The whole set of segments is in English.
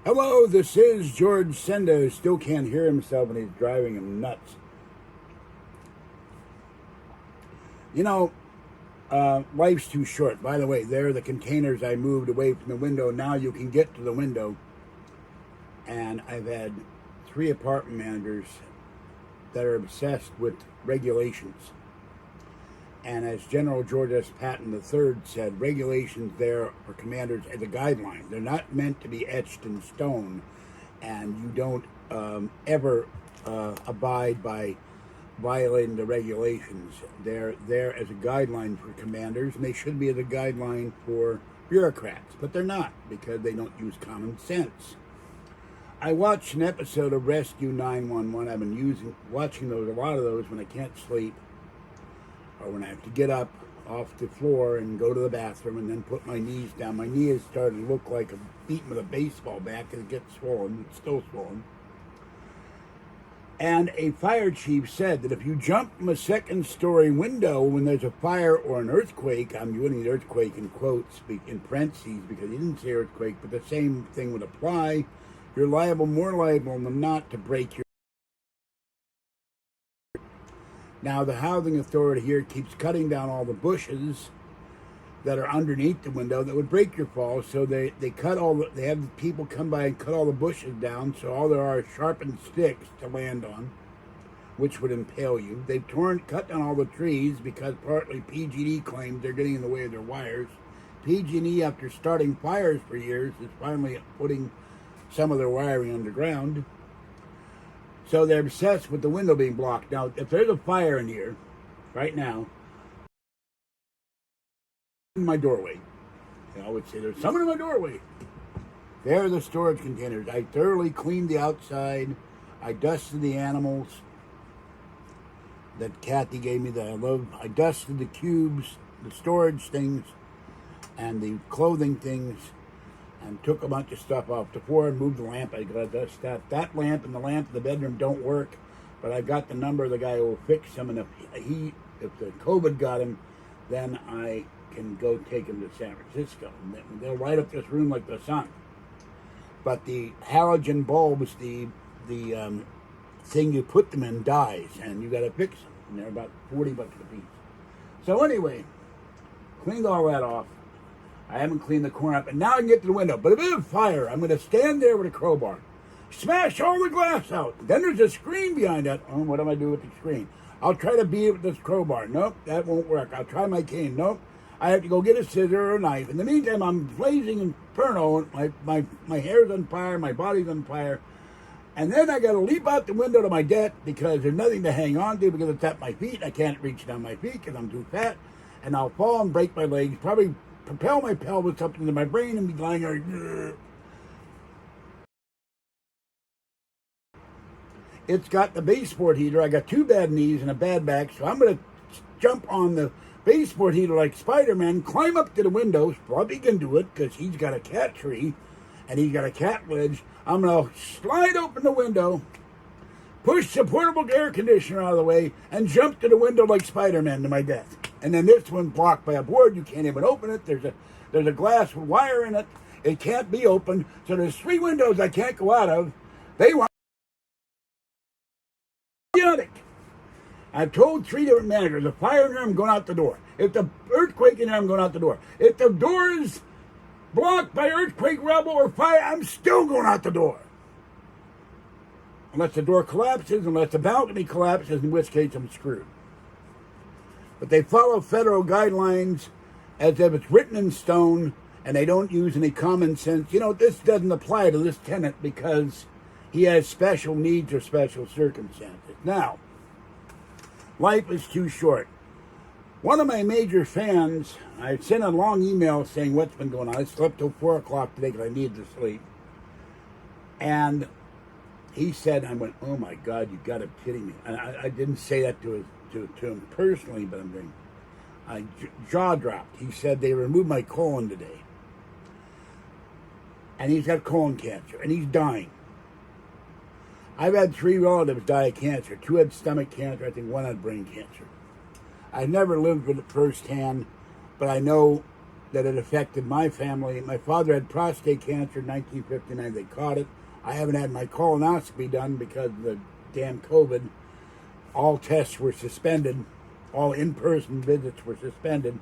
Hello, this is George Senda, who still can't hear himself and he's driving him nuts. You know, life's too short. By the way, there are the containers I moved away from the window. Now you can get to the window. And I've had 3 apartment managers that are obsessed with regulations. And as General George S. Patton III said, regulations there for commanders are the guidelines. They're not meant to be etched in stone, and you don't ever abide by violating the regulations. They're there as a guideline for commanders, and they should be as a guideline for bureaucrats, but they're not because they don't use common sense. I watched an episode of Rescue 911. I've been watching a lot of those when I can't sleep, or when I have to get up off the floor and go to the bathroom and then put my knees down. My knee has started to look like a beaten with a baseball bat because it gets swollen. It's still swollen. And a fire chief said that if you jump from a second-story window when there's a fire or an earthquake, I'm putting the earthquake in quotes, in parentheses, because he didn't say earthquake, but the same thing would apply, you're more liable than not to break your... Now, the housing authority here keeps cutting down all the bushes that are underneath the window that would break your fall. So they have people come by and cut all the bushes down, so all there are sharpened sticks to land on, which would impale you. They've cut down all the trees because partly PG&E claims they're getting in the way of their wires. PG&E, after starting fires for years, is finally putting some of their wiring underground. So they're obsessed with the window being blocked. Now, if there's a fire in here right now, in my doorway, I would say there's someone in my doorway. There are the storage containers. I thoroughly cleaned the outside. I dusted the animals that Kathy gave me that I love. I dusted the cubes, the storage things, and the clothing things, and took a bunch of stuff off the floor and moved the lamp. I got to dust that. That lamp and the lamp in the bedroom don't work, but I got the number of the guy who will fix them, and if the COVID got him, then I can go take him to San Francisco. And they'll light up this room like the sun. But the halogen bulbs, the thing you put them in dies, and you got to fix them. And they're about $40 a piece. So anyway, cleaned all that off. I haven't cleaned the corner up, and now I can get to the window. But if there's a fire, I'm going to stand there with a crowbar, smash all the glass out. Then there's a screen behind that. Oh, what do I do with the screen? I'll try to beat it with this crowbar. Nope, that won't work. I'll try my cane. Nope, I have to go get a scissor or a knife. In the meantime, I'm blazing inferno. My hair's on fire. My body's on fire. And then I got to leap out the window to my death because there's nothing to hang on to because it's at my feet. I can't reach down my feet because I'm too fat. And I'll fall and break my legs, probably propel my pelvis up into my brain and be lying there. It's got the baseboard heater. I got 2 bad knees and a bad back, so I'm going to jump on the baseboard heater like Spider-Man, climb up to the windows. Probably can do it because he's got a cat tree and he's got a cat ledge. I'm going to slide open the window, push the portable air conditioner out of the way, and jump to the window like Spider-Man to my death. And then this one's blocked by a board. You can't even open it. There's a glass wire in it. It can't be opened. So there's 3 windows I can't go out of. They want idiotic. I've told 3 different managers, if fire in there, I'm going out the door. If the earthquake in there, I'm going out the door. If the door is blocked by earthquake, rubble, or fire, I'm still going out the door. Unless the door collapses, unless the balcony collapses, in which case I'm screwed. But they follow federal guidelines as if it's written in stone, and they don't use any common sense. You know, this doesn't apply to this tenant because he has special needs or special circumstances. Now, life is too short. One of my major fans, I sent a long email saying what's been going on. I slept till 4 o'clock today because I needed to sleep. And he said, I went, oh my God, you got to be kidding me. And I didn't say that to him personally, but I jaw dropped. He said they removed my colon today. And he's got colon cancer, and he's dying. I've had 3 relatives die of cancer. 2 had stomach cancer. I think 1 had brain cancer. I've never lived with it firsthand, but I know that it affected my family. My father had prostate cancer in 1959. They caught it. I haven't had my colonoscopy done because of the damn COVID. All tests were suspended. All in-person visits were suspended.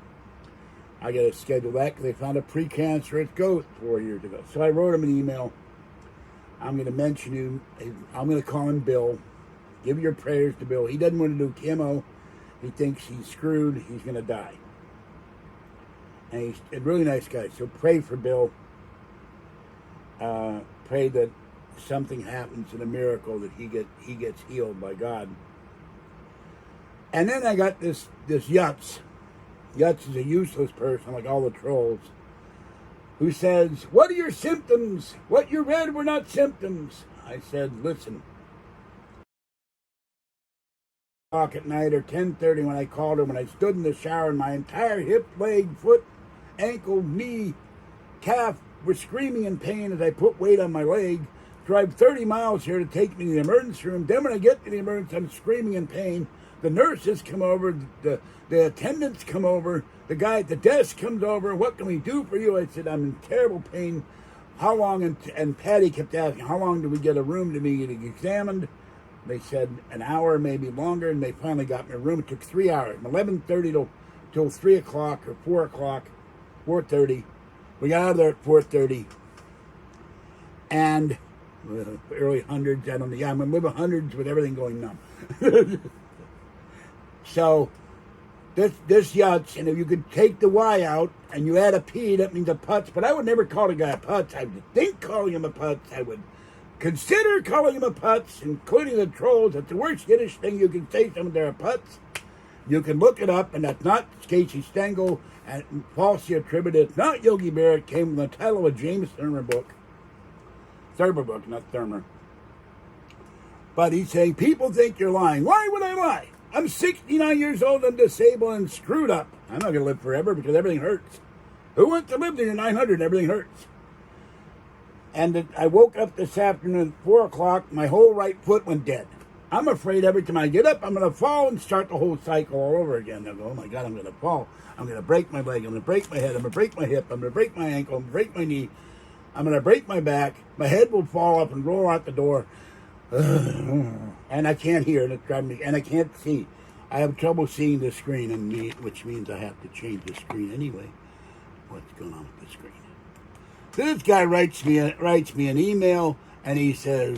I got to schedule that because they found a precancerous growth 4 years ago. So I wrote him an email. I'm going to mention you. I'm going to call him Bill. Give your prayers to Bill. He doesn't want to do chemo. He thinks he's screwed. He's going to die. And he's a really nice guy. So pray for Bill. Pray that something happens in a miracle, that he gets healed by God. And then I got this Yutz. Yutz is a useless person, like all the trolls, who says, "What are your symptoms? What you read were not symptoms." I said, listen. At night or 10:30 when I called her, when I stood in the shower and my entire hip, leg, foot, ankle, knee, calf were screaming in pain as I put weight on my leg, drive 30 miles here to take me to the emergency room. Then when I get to the emergency, I'm screaming in pain. The nurses come over, the attendants come over, the guy at the desk comes over. "What can we do for you?" I said, "I'm in terrible pain. How long?" And Patty kept asking, "How long do we get a room to be examined?" They said an hour, maybe longer, and they finally got me a room. It took 3 hours, from 11:30 till 3 o'clock or 4 o'clock, 4:30. We got out of there at 4:30. And early hundreds, I don't know. Yeah, I'm going to live hundreds with everything going numb. So this Yutz, and if you could take the Y out and you add a P, that means a putz. But I would never call a guy a putz. I would think calling him a putz. I would consider calling him a putz, including the trolls. That's the worst Yiddish thing you can say someone they're a putz. You can look it up, and that's not Casey Stengel and falsely attributed. It's not Yogi Bear. It came from the title of a James Thurber book. Thurber book, not Thurmer. But he's saying, people think you're lying. Why would I lie? I'm 69 years old and disabled and screwed up. I'm not going to live forever because everything hurts. Who wants to live to your 900 and everything hurts? And I woke up this afternoon at 4 o'clock. My whole right foot went dead. I'm afraid every time I get up, I'm going to fall and start the whole cycle all over again. I go, oh my God, I'm going to fall. I'm going to break my leg. I'm going to break my head. I'm going to break my hip. I'm going to break my ankle. I'm going to break my knee. I'm going to break my back. My head will fall up and roll out the door. And I can't hear, and it's driving me, and I can't see. I have trouble seeing the screen, which means I have to change the screen anyway. What's going on with the screen? So this guy writes me an email, and he says,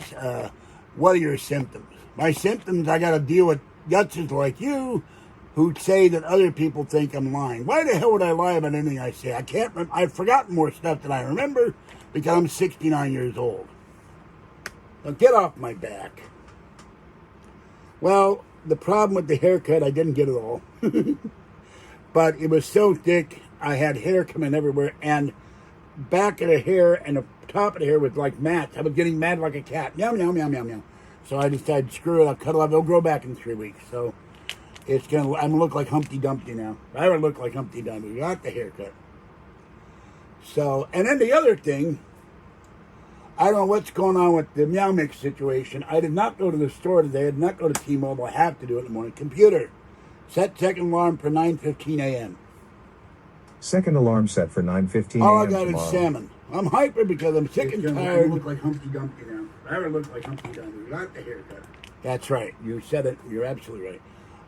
"What are your symptoms?" My symptoms: I got to deal with yutzes like you, who say that other people think I'm lying. Why the hell would I lie about anything I say? I've forgotten more stuff than I remember because I'm 69 years old. Now get off my back. Well, the problem with the haircut, I didn't get it all. But it was so thick, I had hair coming everywhere, and back of the hair and the top of the hair was like mats. I was getting mad like a cat. Meow, meow, meow, meow, meow. So I decided, screw it, I'll cut it off. It'll grow back in 3 weeks. So I'm going to look like Humpty Dumpty now. I would look like Humpty Dumpty. You got the haircut. So, and then the other thing, I don't know what's going on with the Meow Mix situation. I did not go to the store today. I did not go to T-Mobile. I have to do it in the morning. Computer, set second alarm for 9:15 a.m. Second alarm set for 9:15 a.m. All I got tomorrow. is salmon. I'm hyper because I'm sick and tired. I look like Humpty Dumpty now. I would look like Humpty Dumpty. You got the haircut. That's right. You said it. You're absolutely right.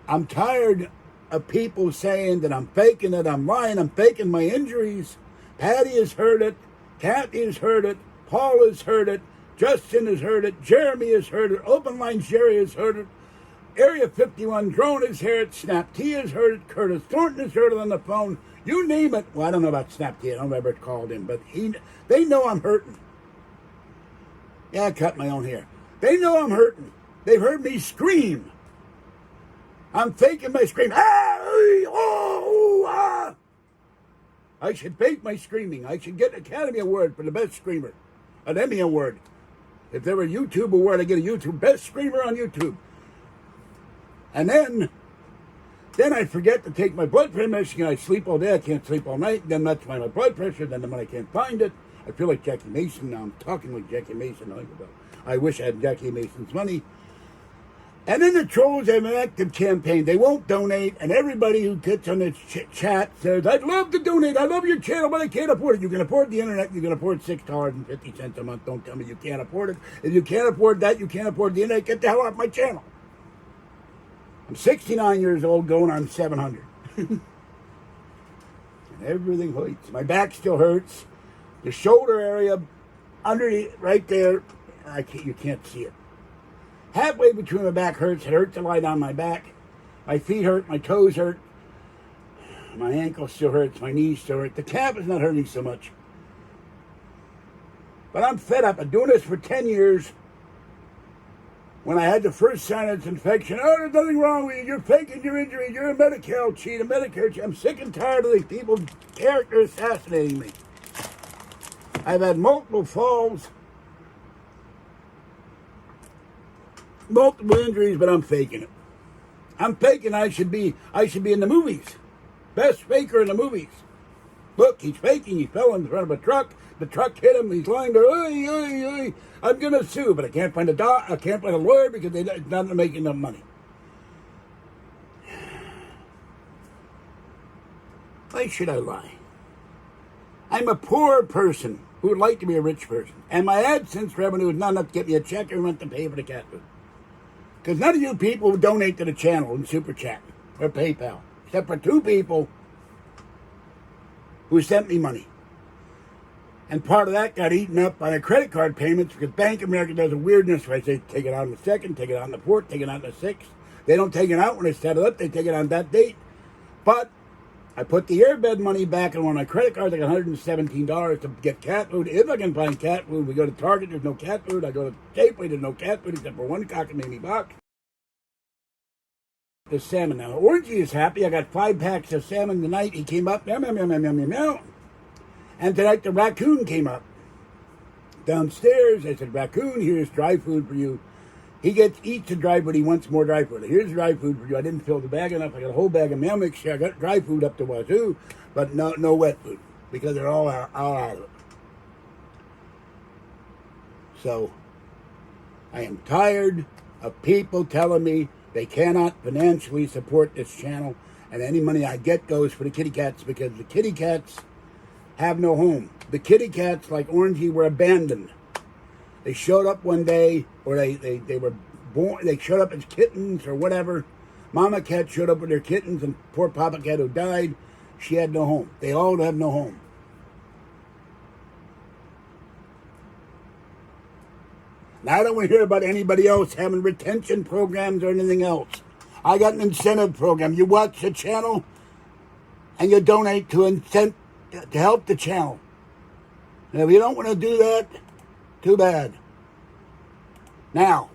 I'm tired of people saying that I'm faking it. I'm lying. I'm faking my injuries. Patty has heard it. Kathy has heard it. Paul has heard it. Justin has heard it. Jeremy has heard it. Open Line Jerry has heard it. Area 51 Drone has heard it. Snap T has heard it. Curtis Thornton has heard it on the phone. You name it. Well, I don't know about Snap T. I don't know if I ever called him, but they know I'm hurting. Yeah, I cut my own hair. They know I'm hurting. They've heard me scream. I'm faking my scream. I should fake my screaming. I should get an Academy Award for the best screamer. An Emmy Award. If there were a YouTube award, I'd get a YouTube best screamer on YouTube. And then I forget to take my blood pressure medicine. I sleep all day. I can't sleep all night. Then that's why my blood pressure. Then when I can't find it, I feel like Jackie Mason. Now I'm talking like Jackie Mason. I wish I had Jackie Mason's money. And then the trolls have an active campaign. They won't donate, and everybody who gets on this chat says, I'd love to donate. I love your channel, but I can't afford it. You can afford the internet. You can afford $6.50 a month. Don't tell me you can't afford it. If you can't afford that, you can't afford the internet. Get the hell off my channel. I'm 69 years old, going on 700. And everything hurts. My back still hurts. The shoulder area, underneath, right there, you can't see it. Halfway between my back hurts. It hurts to lie down my back. My feet hurt. My toes hurt. My ankle still hurts. My knees still hurt. The calf is not hurting so much. But I'm fed up. I'm doing this for 10 years. When I had the first sinus infection, oh, there's nothing wrong with you. You're faking your injury. You're a Medicare cheat, a Medicare cheat. I'm sick and tired of these people, character assassinating me. I've had multiple falls. Multiple injuries, but I'm faking it. I'm faking I should be in the movies. Best faker in the movies. Look, he's faking. He fell in front of a truck. The truck hit him. He's lying there. Oy, oy, oy. I'm gonna sue, but I can't find I can't find a lawyer because they're not making enough money. Why should I lie? I'm a poor person who would like to be a rich person, and my AdSense revenue is not enough to get me a check every month to pay for the cat food. Because none of you people donate to the channel in Super Chat or PayPal, except for 2 people who sent me money. And part of that got eaten up by the credit card payments because Bank of America does a weirdness where they take it out on the 2nd, take it out on the 4th, take it out on the 6th. They don't take it out when they set it up. They take it on that date. But I put the airbed money back on one of my credit cards. I got $117 to get cat food. If I can find cat food, we go to Target, there's no cat food. I go to Safeway, there's no cat food except for one cockamamie box. The salmon now. Orangey is happy. I got 5 packs of salmon tonight. He came up, meow, meow, meow, meow, meow, meow, meow. And tonight the raccoon came up downstairs. I said, raccoon, here's dry food for you. He eats the dry food. He wants more dry food. Here's dry food for you. I didn't fill the bag enough. I got a whole bag of meal mixture. I got dry food up to wazoo, but no wet food because they're all out of it. So I am tired of people telling me they cannot financially support this channel, and any money I get goes for the kitty cats because the kitty cats have no home. The kitty cats, like Orangey, were abandoned. They showed up one day, or they were born. They showed up as kittens or whatever. Mama cat showed up with their kittens, and poor Papa cat who died, she had no home. They all have no home. Now I don't want to hear about anybody else having retention programs or anything else. I got an incentive program. You watch the channel, and you donate to help the channel. And if you don't want to do that, too bad. Now,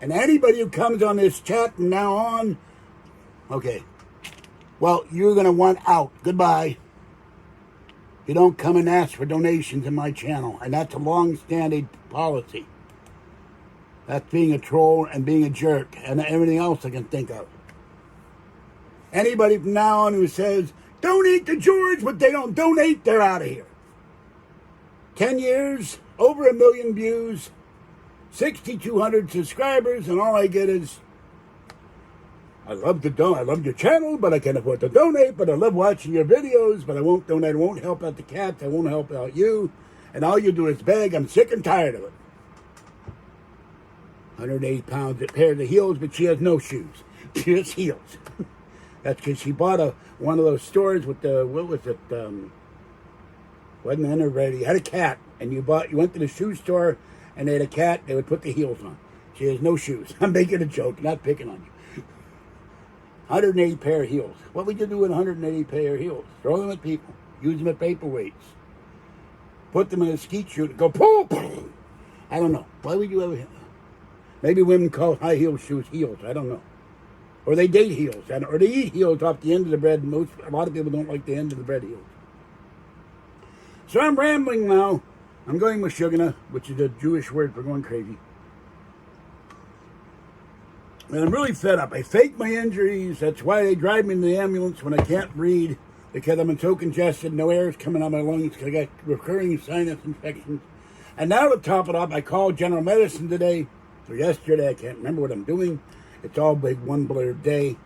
and anybody who comes on this chat from now on, okay, well, you're going to want out. Goodbye. You don't come and ask for donations in my channel, and that's a long-standing policy. That's being a troll and being a jerk and everything else I can think of. Anybody from now on who says, donate to George, but they don't donate, they're out of here. 10 years, over 1 million views, 6,200 subscribers, and all I get is, I love your channel, but I can't afford to donate, but I love watching your videos, but I won't donate, I won't help out the cats, I won't help out you, and all you do is beg. I'm sick and tired of it. 180 pounds, a pair of the heels, but she has no shoes. She has heels. That's because she bought one of those stores with the, what was it, wasn't already, had a cat, and you went to the shoe store, and they had a cat, they would put the heels on. She has no shoes. I'm making a joke, not picking on you. 180 pair of heels. What would you do with 180 pair of heels? Throw them at people. Use them at paperweights. Put them in a skeet chute and go, boom! I don't know. Why would you ever... Maybe women call high heel shoes heels. I don't know. Or they date heels. Or they eat heels off the end of the bread. A lot of people don't like the end of the bread heels. So I'm rambling now. I'm going Meshuggah, which is a Jewish word for going crazy. And I'm really fed up. I fake my injuries. That's why they drive me in the ambulance when I can't breathe. Because I'm so congested. No air is coming out of my lungs. Because I got recurring sinus infections. And now to top it up, I called General Medicine today. Or yesterday, I can't remember what I'm doing. It's all big one blurred day.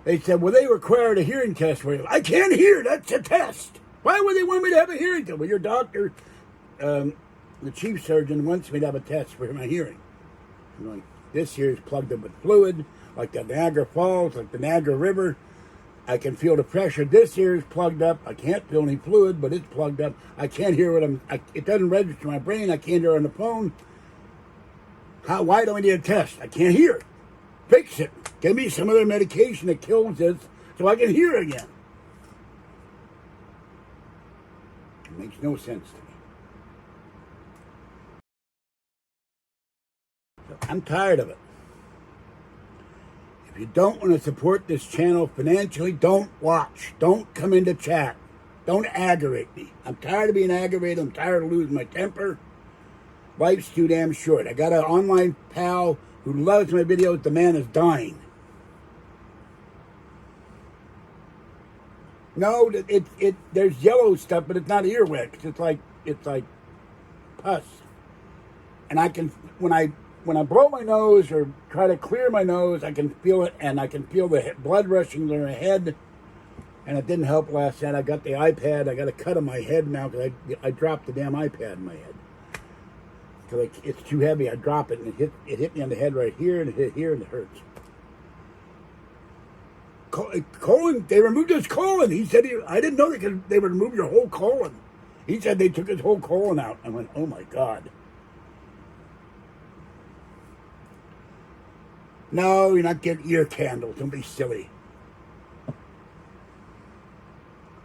They said, well, they required a hearing test for you. I can't hear. That's a test. Why would they want me to have a hearing test? Well, your doctor, the chief surgeon, wants me to have a test for my hearing. I'm going, this here is plugged up with fluid, like the Niagara Falls, like the Niagara River. I can feel the pressure. This here is plugged up. I can't feel any fluid, but it's plugged up. I can't hear what it doesn't register my brain. I can't hear on the phone. Why do I need a test? I can't hear it. Fix it. Give me some other medication that kills this so I can hear again. It makes no sense to me. So I'm tired of it. If you don't want to support this channel financially, don't watch. Don't come into chat. Don't aggravate me. I'm tired of being aggravated. I'm tired of losing my temper. Life's too damn short. I got an online pal who loves my videos. The man is dying. No, there's yellow stuff, but it's not earwax. It's like pus. And I can, when I blow my nose or try to clear my nose, I can feel it, and I can feel the blood rushing to my head. And it didn't help last night. I got the iPad. I got a cut on my head now because I dropped the damn iPad in my head. Because it's too heavy. I drop it, and it hit me on the head right here, and it hit here, and it hurts. Colon, they removed his colon. He said, I didn't know they would remove your whole colon. He said they took his whole colon out. I went, oh my God. No, you're not getting ear candles. Don't be silly.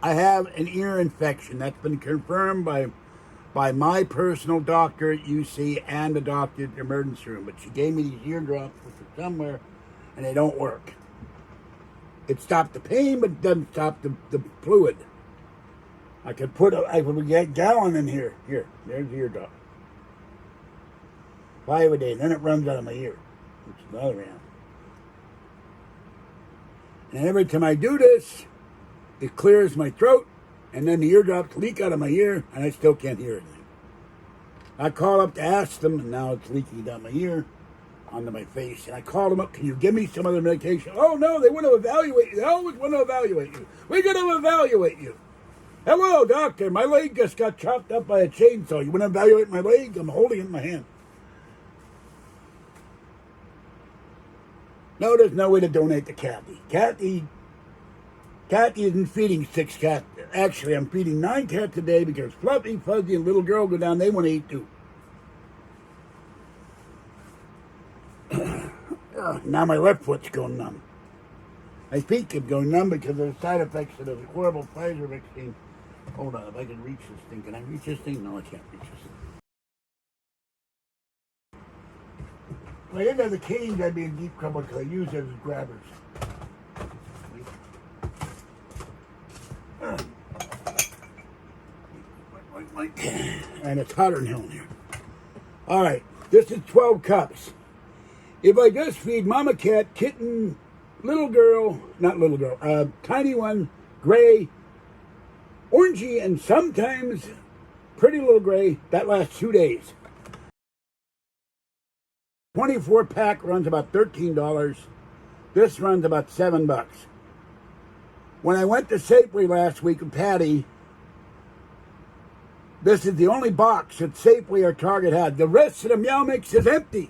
I have an ear infection. That's been confirmed by my personal doctor at UC and the doctor at the emergency room. But she gave me these eardrops, which are somewhere, and they don't work. It stopped the pain, but it doesn't stop the fluid. I could get a gallon in here. Here, there's the eardrop. 5 a day, then it runs out of my ear. It's the other end. And every time I do this, it clears my throat, and then the eardrops leak out of my ear, and I still can't hear anything. I call up to ask them, and now it's leaking down my ear, onto my face. And I called them up, can you give me some other medication? Oh, no, they want to evaluate you. They always want to evaluate you. We're going to evaluate you. Hello, doctor. My leg just got chopped up by a chainsaw. You want to evaluate my leg? I'm holding it in my hand. No, there's no way to donate to Kathy. Kathy isn't feeding 6 cats. Actually, I'm feeding 9 cats a day because Fluffy, Fuzzy, and little girl go down. They want to eat too. Now my left foot's going numb. My feet keep going numb because of the side effects of the horrible Pfizer vaccine. Hold on, if I can reach this thing. Can I reach this thing? No, I can't reach this thing. If I didn't have the canes, I'd be in deep trouble because I use it as grabbers. And it's hotter than hell in here. All right, this is 12 cups. If I just feed mama cat, kitten, little girl, not little girl, tiny one, gray, orangey, and sometimes pretty little gray, that lasts 2 days. 24 pack runs about $13. This runs about $7. When I went to Safeway last week with Patty, this is the only box that Safeway or Target had. The rest of the Meow Mix is empty.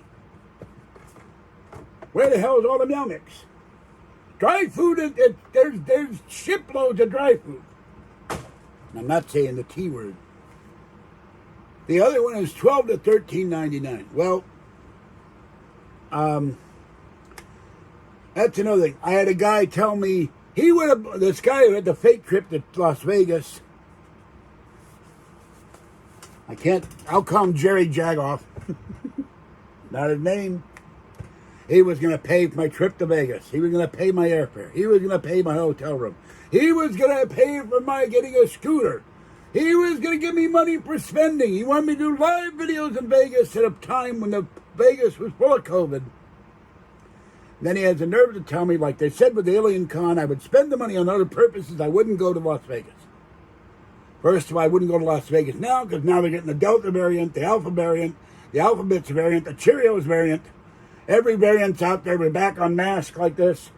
Where the hell is all the Meow Mix? Dry food, there's shiploads of dry food. I'm not saying the T word. The other one is $12 to $13.99. Well, that's another thing. I had a guy tell me this guy who had the fake trip to Las Vegas. I'll call him Jerry Jagoff. Not his name. He was going to pay for my trip to Vegas. He was going to pay my airfare. He was going to pay my hotel room. He was going to pay for my getting a scooter. He was going to give me money for spending. He wanted me to do live videos in Vegas at a time when the Vegas was full of COVID. Then he has the nerve to tell me, like they said with the Alien Con, I would spend the money on other purposes. I wouldn't go to Las Vegas. First of all, I wouldn't go to Las Vegas now because now they're getting the Delta variant, the Alpha variant, the Alphabets variant, the Cheerios variant, Every variant's out there. We're back on masks like this.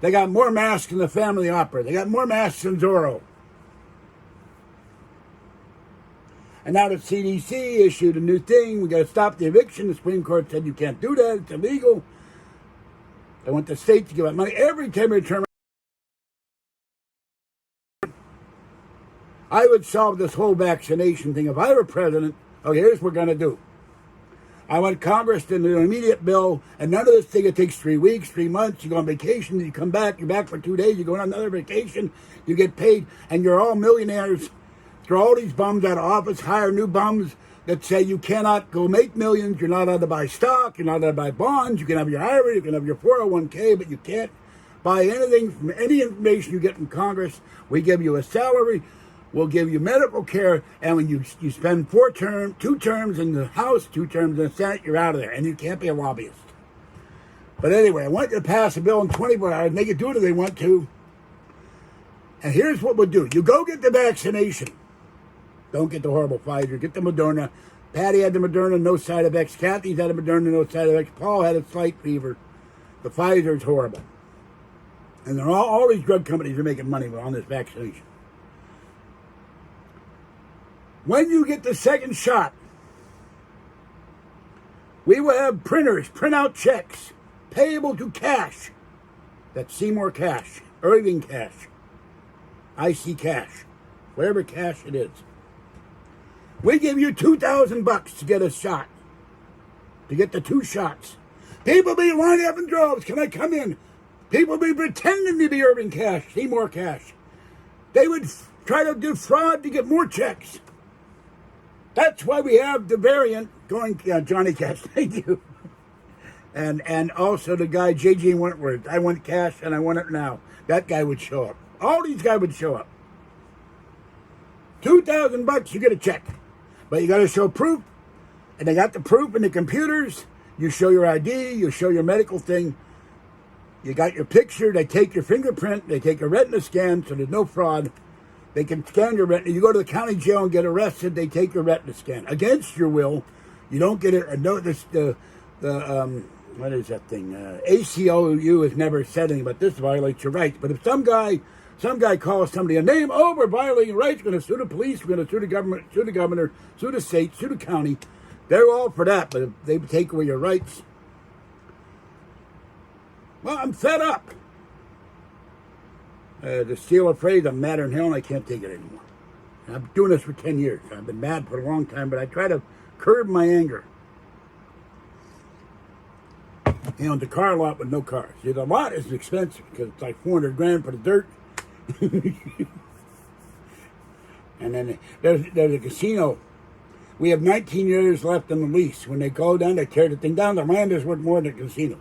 They got more masks than the Family Opera. They got more masks than Zorro. And now the CDC issued a new thing. We got to stop the eviction. The Supreme Court said you can't do that. It's illegal. They want the state to give out money. Every time we turn around, I would solve this whole vaccination thing. If I were president, okay, here's what we're going to do. I want Congress to do an immediate bill, and none of this thing, it takes 3 weeks, 3 months. You go on vacation, you come back, you're back for 2 days, you go on another vacation, you get paid, and you're all millionaires. Throw all these bums out of office, hire new bums that say you cannot go make millions, you're not allowed to buy stock, you're not allowed to buy bonds, you can have your IRA, you can have your 401k, but you can't buy anything from any information you get from Congress. We give you a salary, we'll give you medical care, and when you spend 2 terms in the House, 2 terms in the Senate, you're out of there, and you can't be a lobbyist. But anyway, I want you to pass a bill in 24 hours, and they can do it if they want to. And here's what we'll do. You go get the vaccination. Don't get the horrible Pfizer. Get the Moderna. Patty had the Moderna, no side effects. Kathy's had the Moderna, no side effects. Paul had a slight fever. The Pfizer is horrible. And they're all these drug companies are making money on this vaccination. When you get the second shot, we will have printers print out checks payable to cash. That's Seymour Cash, Irving Cash, IC Cash, whatever cash it is. We give you $2,000 to get a shot, to get the 2 shots. People be lining up in droves. Can I come in? People be pretending to be Irving Cash, Seymour Cash. They would try to do fraud to get more checks. That's why we have the variant going, Johnny Cash, thank you. And also the guy, J.J. Wentworth. I want cash and I want it now. That guy would show up. All these guys would show up. $2,000, you get a check. But you got to show proof. And they got the proof in the computers. You show your ID, you show your medical thing. You got your picture, they take your fingerprint, they take a retina scan, so there's no fraud. They can scan your retina. You go to the county jail and get arrested, they take your retina scan. Against your will, you don't get it. No, what is that thing? ACLU has never said anything about this violates your rights. But if some guy calls somebody a name, oh, we're violating rights, we're going to sue the police, we're going to sue the government, sue the governor, sue the state, sue the county. They're all for that, but if they take away your rights. Well, I'm fed up. To steal a phrase, I'm madder than hell and I can't take it anymore. I've been doing this for 10 years. I've been mad for a long time, but I try to curb my anger. You know, the car lot with no cars. See, the lot is expensive because it's like $400,000 for the dirt. And then there's a casino. We have 19 years left on the lease. When they go down, they tear the thing down. The land is worth more than the casino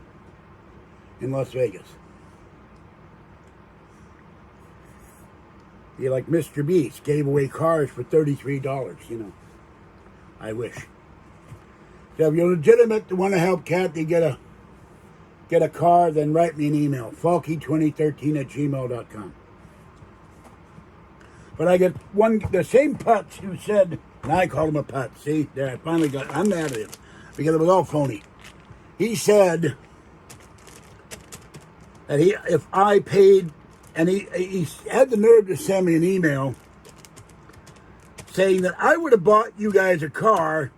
in Las Vegas. Be like Mr. Beast gave away cars for $33, you know. I wish. So if you're legitimate to want to help Kathy get a car, then write me an email, falky2013@gmail.com. But I get the same putz who said, and I called him a putz. See, there, I finally got, I'm mad at him because it was all phony. He said that if I paid, and he had the nerve to send me an email saying that I would have bought you guys a car.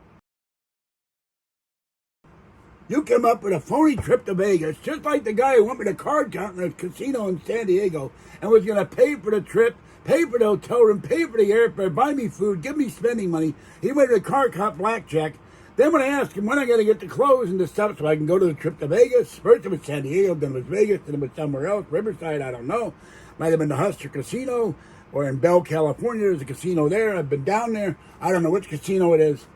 You come up with a phony trip to Vegas, just like the guy who went with a card counter in a casino in San Diego and was going to pay for the trip, pay for the hotel room, pay for the airfare, buy me food, give me spending money. He went to the car cop blackjack. Then when I asked him when I got to get the clothes and the stuff so I can go to the trip to Vegas, first it was San Diego, then it was Vegas, then it was somewhere else, Riverside, I don't know. Might have been the Huster Casino or in Bell, California. There's a casino there. I've been down there. I don't know which casino it is.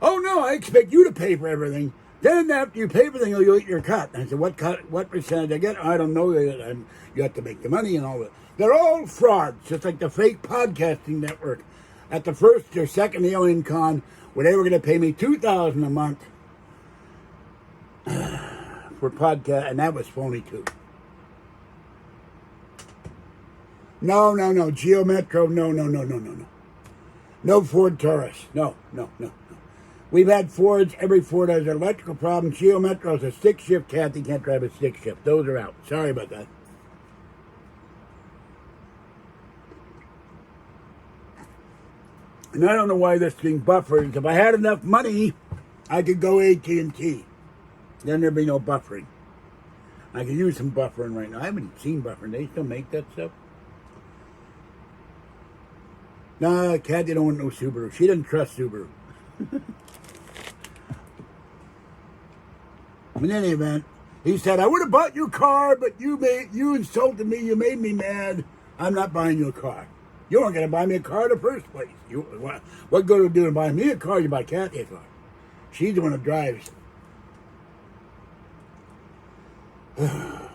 Oh, no, I expect you to pay for everything. Then after you pay for everything, you'll get your cut. And I said, what cut? What percentage I get? I don't know. You have to make the money and all that. They're all frauds, just like the fake podcasting network. At the first or second Alien Con, where they were going to pay me $2,000 a month for podcast, and that was phony too. No. Geo Metro, no. No Ford Taurus. No. We've had Fords. Every Ford has an electrical problem. Geo Metro's a stick shift. Kathy can't drive a stick shift. Those are out. Sorry about that. And I don't know why this thing buffers. If I had enough money, I could go AT&T. Then there'd be no buffering. I could use some buffering right now. I haven't seen buffering. They still make that stuff. Nah, Kathy don't want no Subaru. She doesn't trust Subaru. In any event, he said, I would have bought you a car, but you insulted me. You made me mad. I'm not buying you a car. You weren't going to buy me a car in the first place. What good would it do to buy me a car? You buy Kathy a car. She's the one that drives. I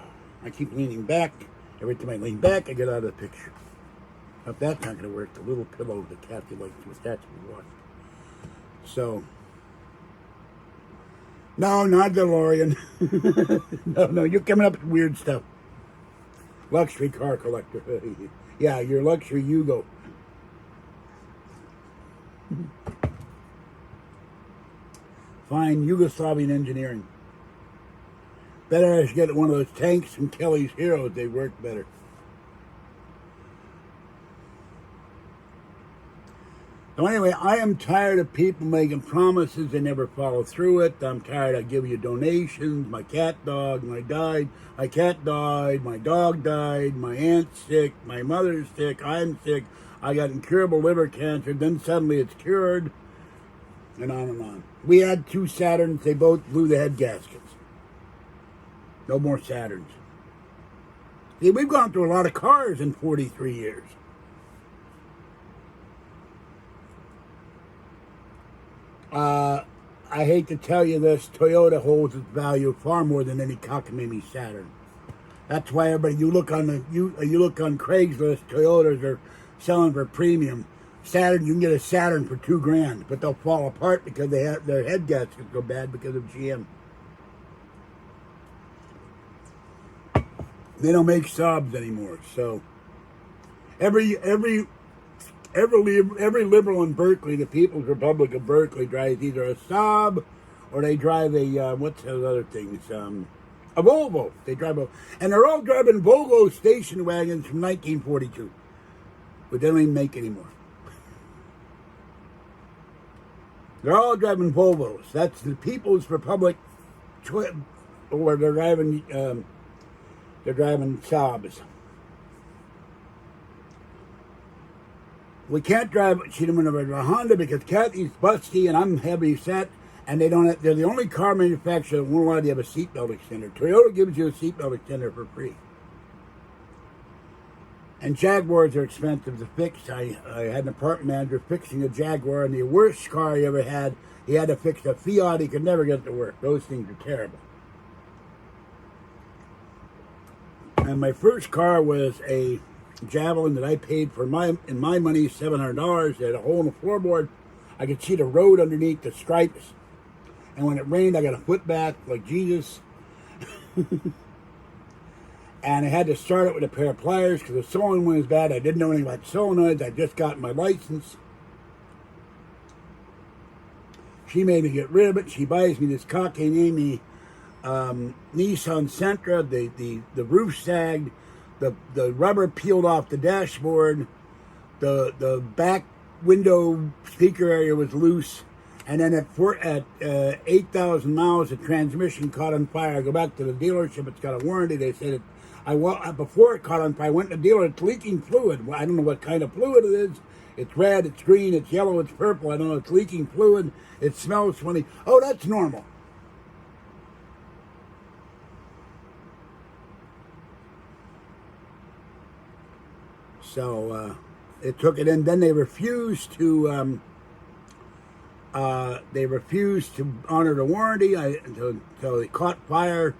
keep leaning back. Every time I lean back, I get out of the picture. If that's not going to work, the little pillow that Kathy likes to attach to the watch. So, no, not DeLorean. No, you're coming up with weird stuff. Luxury car collector. Yeah, your luxury Yugo. Fine Yugoslavian engineering. Better to get one of those tanks from Kelly's Heroes. They work better. So anyway, I am tired of people making promises they never follow through it. I'm tired of giving you donations. My cat died. My cat died. My dog died. My aunt's sick. My mother's sick. I'm sick. I got incurable liver cancer. Then suddenly it's cured. And on and on. We had 2 Saturns. They both blew the head gaskets. No more Saturns. See, we've gone through a lot of cars in 43 years. I hate to tell you this, Toyota holds its value far more than any cockamamie Saturn. That's why everybody, you look on Craigslist, Toyotas are selling for premium. Saturn, you can get a Saturn for $2,000, but they'll fall apart because they have their head gaskets go bad because of GM. They don't make Saabs anymore, so every liberal in Berkeley, the People's Republic of Berkeley, drives either a Saab or they drive a, what's those other things? A Volvo. They drive and they're all driving Volvo station wagons from 1942. But they don't even make anymore. They're all driving Volvos. That's the People's Republic, or they're driving Saabs. We can't drive, she didn't want to drive a Honda because Kathy's busty and I'm heavy set, and they're the only car manufacturer that won't allow you to have a seatbelt extender. Toyota gives you a seatbelt extender for free. And Jaguars are expensive to fix. I had an apartment manager fixing a Jaguar, and the worst car he ever had, he had to fix a Fiat. He could never get it to work. Those things are terrible. And my first car was a Javelin that I paid for in my money $700. It had a hole in the floorboard. I could see the road underneath the stripes. And when it rained, I got a foot bath like Jesus. And I had to start it with a pair of pliers because the solenoid was bad. I didn't know anything about solenoids. I just got my license. She made me get rid of it. She buys me this cockamamie Nissan Sentra. The roof sagged. The rubber peeled off the dashboard. The back window speaker area was loose. And then at 8,000 miles, the transmission caught on fire. I go back to the dealership. It's got a warranty. They said before it caught on fire, I went to the dealer. It's leaking fluid. Well, I don't know what kind of fluid it is. It's red, it's green, it's yellow, it's purple. I don't know. It's leaking fluid. It smells funny. Oh, that's normal. So it took it in. Then they refused to. They refused to honor the warranty until it caught fire.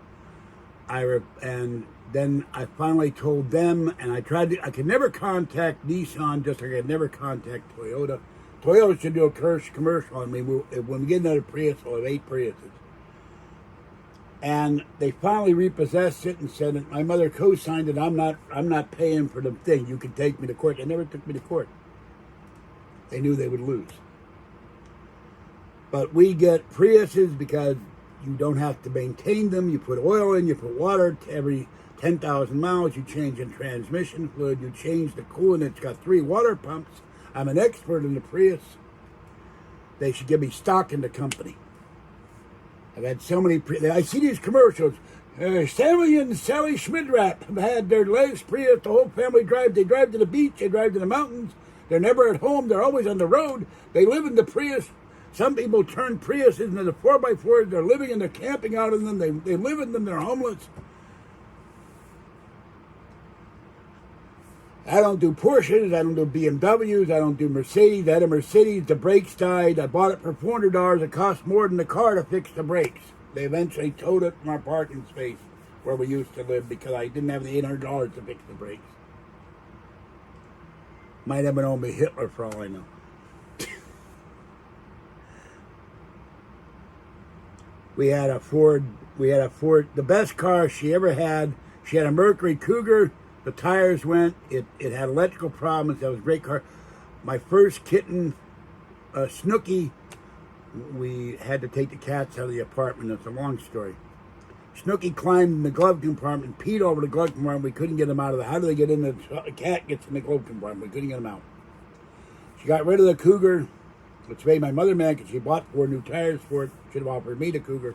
And then I finally told them, and I could never contact Nissan, just like I could never contact Toyota. Toyota should do a commercial on me. When we get another Prius, we'll have 8 Priuses. And they finally repossessed it and said that my mother co-signed it. I'm not paying for the thing. You can take me to court. They never took me to court. They knew they would lose. But we get Priuses because you don't have to maintain them. You put oil in, you put water every 10,000 miles, you change the transmission fluid, you change the coolant. It's got 3 water pumps. I'm an expert in the Prius. They should give me stock in the company. I've had so many, I see these commercials. Sally and Sally Schmidrap have had their latest Prius. The whole family drive. They drive to the beach. They drive to the mountains. They're never at home. They're always on the road. They live in the Prius. Some people turn Priuses into the 4x4s. They're living and they're camping out in them. They live in them. They're homeless. I don't do Porsches. I don't do BMWs. I don't do Mercedes. I had a Mercedes. The brakes died. I bought it for $400. It cost more than the car to fix the brakes. They eventually towed it from our parking space where we used to live because I didn't have the $800 to fix the brakes. Might have been owned by Hitler for all I know. We had a Ford. The best car she ever had. She had a Mercury Cougar. The tires went. It had electrical problems. That was a great car. My first kitten, Snooky, we had to take the cats out of the apartment. It's a long story. Snooky climbed in the glove compartment, peed over the glove compartment. We couldn't get him out of the. How do they get in? The cat gets in the glove compartment. We couldn't get him out. She got rid of the Cougar, which made my mother mad because she bought 4 new tires for it. Should have offered me the Cougar.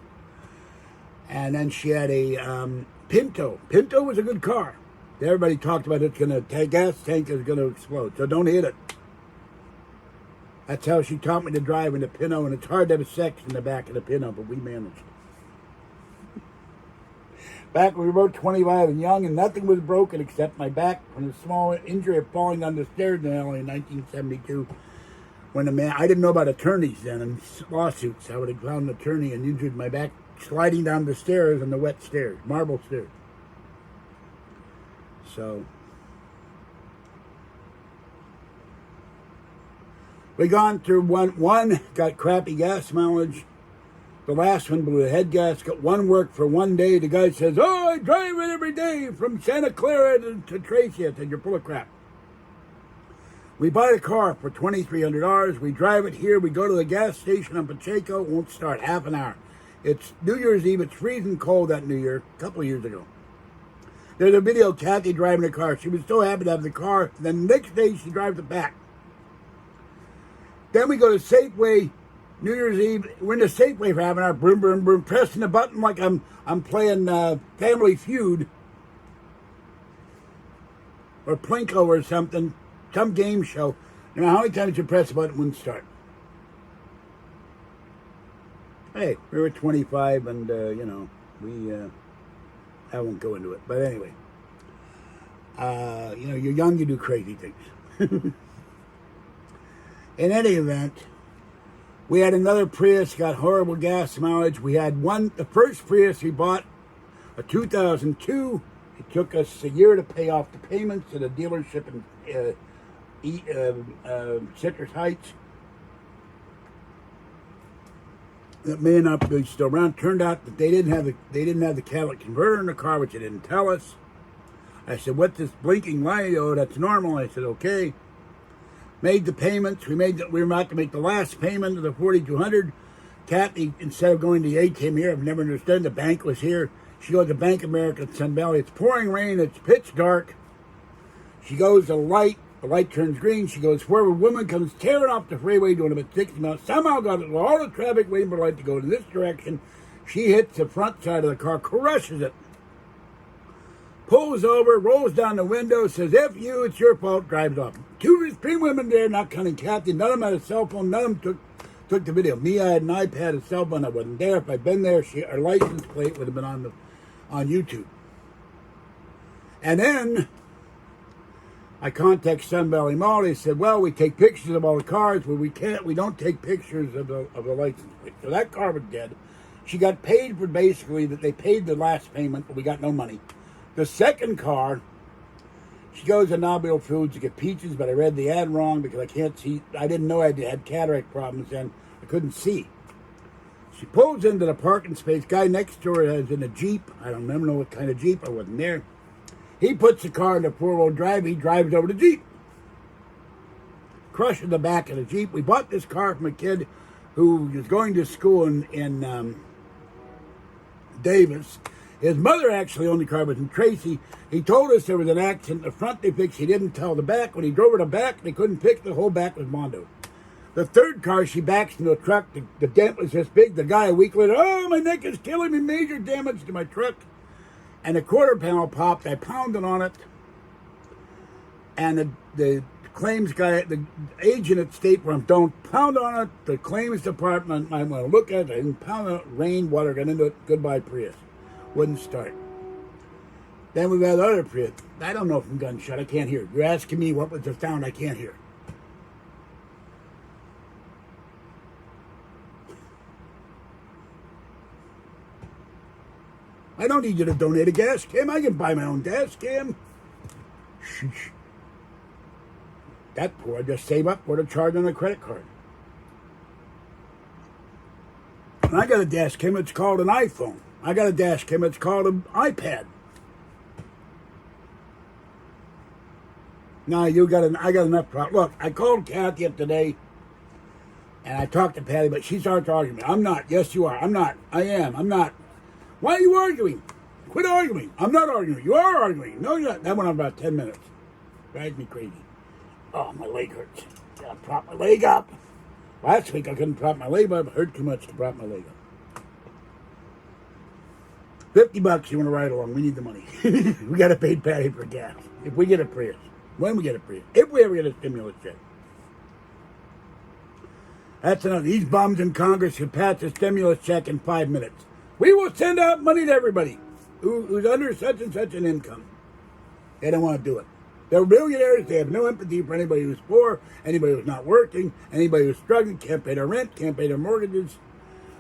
And then she had a Pinto. Pinto was a good car. Everybody talked about it's going to, gas tank is going to explode, so don't hit it. That's how she taught me to drive in the Pinto, and it's hard to have sex in the back of the Pinto, but we managed. Back when we were 25 and young, and nothing was broken except my back from a small injury of falling down the stairs in LA in 1972. When I didn't know about attorneys then and lawsuits. I would have found an attorney and injured my back sliding down the stairs on the wet stairs, marble stairs. So we gone through one got crappy gas mileage. The last one blew a head gasket. One worked for one day. The guy says, "Oh, I drive it every day from Santa Clara to Tracy." I said, "You're full of crap." We buy a car for $2,300. We drive it here. We go to the gas station on Pacheco. It won't start half an hour. It's New Year's Eve. It's freezing cold that New Year, a couple of years ago. There's a video of Kathy driving the car. She was so happy to have the car. Then the next day, she drives it back. Then we go to Safeway, New Year's Eve. We're in the Safeway for half an hour. Boom, boom, boom, pressing the button like I'm playing Family Feud or Plinko or something, some game show. You know how many times you press the button, it wouldn't start. Hey, we were 25, and I won't go into it. But anyway, you're young, you do crazy things. In any event, we had another Prius, got horrible gas mileage. We had the first Prius we bought, a 2002. It took us a year to pay off the payments at a dealership in Citrus Heights. That may not be still around. Turned out that they didn't have the catalytic converter in the car, which they didn't tell us. I said, "What's this blinking light?" "Oh, that's normal." I said, "Okay." Made the payments. We were about to make the last payment of the $4,200. Kathy, instead of going to the ATM here, I've never understood. The bank was here. She goes to Bank of America at Sun Valley. It's pouring rain. It's pitch dark. She goes to the light. The light turns green. She goes forward. A woman comes tearing off the freeway doing about 60 miles. Somehow got all the traffic waiting for the light to go in this direction. She hits the front side of the car, crushes it. Pulls over, rolls down the window, says, "F you, it's your fault," drives off. 3 women there, not counting Kathy. None of them had a cell phone. None of them took the video. Me, I had an iPad, a cell phone. I wasn't there. If I'd been there, our license plate would have been on YouTube. And then I contact Sun Valley Mall. They said, "Well, we take pictures of all the cars, but we don't take pictures of the license plate." So that car was dead. She got paid for basically that they paid the last payment, but we got no money. The second car, she goes to Nobile Foods to get peaches, but I read the ad wrong because I can't see. I didn't know I had cataract problems then. I couldn't see. She pulls into the parking space. Guy next to her is in a Jeep. I don't remember what kind of Jeep. I wasn't there. He puts the car into 4-wheel drive. He drives over the Jeep. Crushes the back of the Jeep. We bought this car from a kid who was going to school in Davis. His mother actually owned the car, was in Tracy. He told us there was an accident. The front they fixed, he didn't tell the back. When he drove her the back, they couldn't fix the whole back was Mondo. The third car, she backs into a truck. The dent was this big. The guy a week later, oh, my neck is killing me, major damage to my truck. And the quarter panel popped. I pounded on it. And the claims guy, the agent at State Farm, don't pound on it. The claims department, I'm going to look at it. And pound on it. Rain, water got into it. Goodbye, Prius. Wouldn't start. Then we've had other Prius. I don't know from gunshot. I can't hear. You're asking me what was the sound. I can't hear. I don't need you to donate a gas cam. I can buy my own gas cam. Sheesh. That poor, I just save up for the charge on a credit card. And I got a dash cam, it's called an iPhone. I got a dash cam, it's called an iPad. Now I got enough problem. Look, I called Kathy up today, and I talked to Patty, but she starts arguing. I'm not. Yes, you are. I'm not. I am. I'm not. Why are you arguing? Quit arguing. I'm not arguing. You are arguing. No, you're not. That went on about 10 minutes. Drives me crazy. Oh, my leg hurts. Gotta prop my leg up. Last week I couldn't prop my leg up. It hurt too much to prop my leg up. $50 you want to ride along. We need the money. We got to pay Patty for gas. If we get a Prius. When we get a Prius. If we ever get a stimulus check. That's enough. These bums in Congress should pass a stimulus check in 5 minutes. We will send out money to everybody who's under such and such an income. They don't want to do it. They're billionaires. They have no empathy for anybody who's poor, anybody who's not working, anybody who's struggling, can't pay their rent, can't pay their mortgages.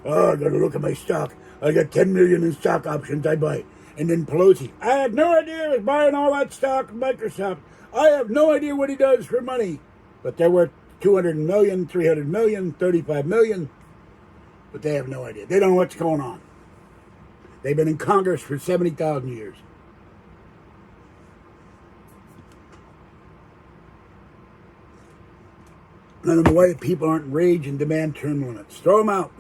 Oh, I got to look at my stock. I got $10 million in stock options I buy. And then Pelosi. I had no idea he was buying all that stock of Microsoft. I have no idea what he does for money. But they're worth $200 million, $300 million, $35 million. But they have no idea. They don't know what's going on. They've been in Congress for 70,000 years. I don't know why people aren't enraged and demand term limits. Throw them out.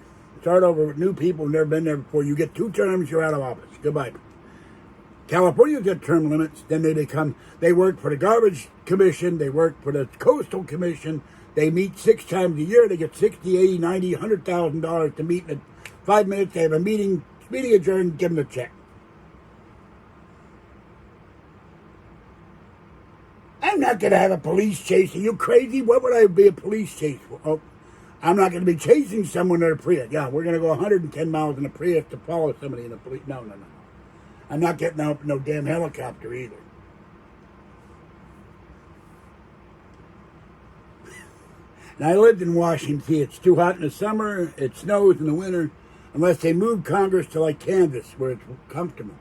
Start over with new people who've never been there before. You get 2 terms, you're out of office. Goodbye. California's got term limits. Then they work for the Garbage Commission. They work for the Coastal Commission. They meet 6 times a year. They get $60, $80, $90, $100,000 to meet in 5 minutes. They have a meeting adjourned, give them the check. I'm not going to have a police chase. Are you crazy? What would I be a police chase for? Oh, I'm not going to be chasing someone in a Prius. Yeah, we're going to go 110 miles in a Prius to follow somebody in a police. No. I'm not getting out no damn helicopter either. And I lived in Washington, D.C. It's too hot in the summer. It snows in the winter. Unless they move Congress to like Kansas, where it's comfortable.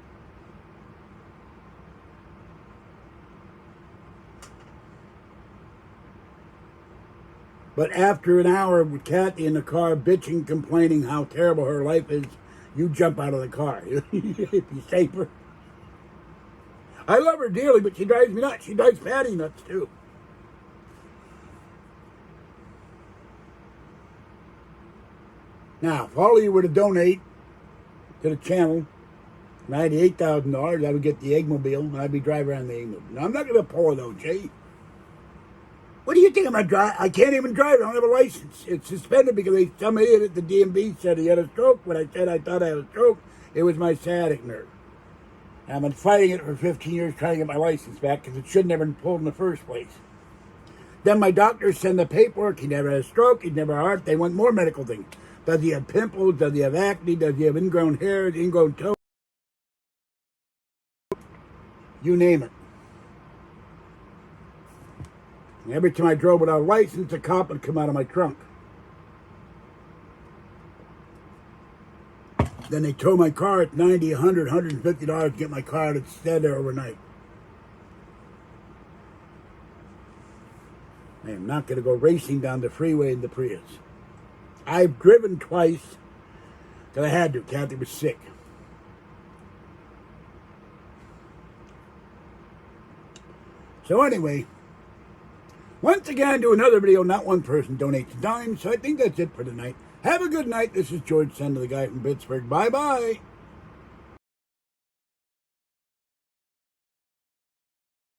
But after an hour with Kathy in the car bitching, complaining how terrible her life is, you jump out of the car. It'd be safer. I love her dearly, but she drives me nuts. She drives Patty nuts, too. Now, if all of you were to donate to the channel, $98,000, I would get the Eggmobile, and I'd be driving around the Eggmobile. Now, I'm not going to pull it, though, Jay. What do you think I'm going to drive? I can't even drive. I don't have a license. It's suspended because some idiot at the DMV said he had a stroke. When I said I thought I had a stroke, it was my sciatic nerve. And I've been fighting it for 15 years trying to get my license back because it shouldn't have been pulled in the first place. Then my doctors send the paperwork. He never had a stroke. He never had a heart. They want more medical things. Does he have pimples? Does he have acne? Does he have ingrown hairs, ingrown toes? You name it. And every time I drove without a license, a cop would come out of my trunk. Then they tow my car at $90, $100, $150 to get my car to stay there overnight. I am not going to go racing down the freeway in the Prius. I've driven twice because I had to. Kathy was sick. So anyway, once again, I do another video. Not one person donates a dime, so I think that's it for tonight. Have a good night. This is George Sender, the guy from Pittsburgh. Bye-bye.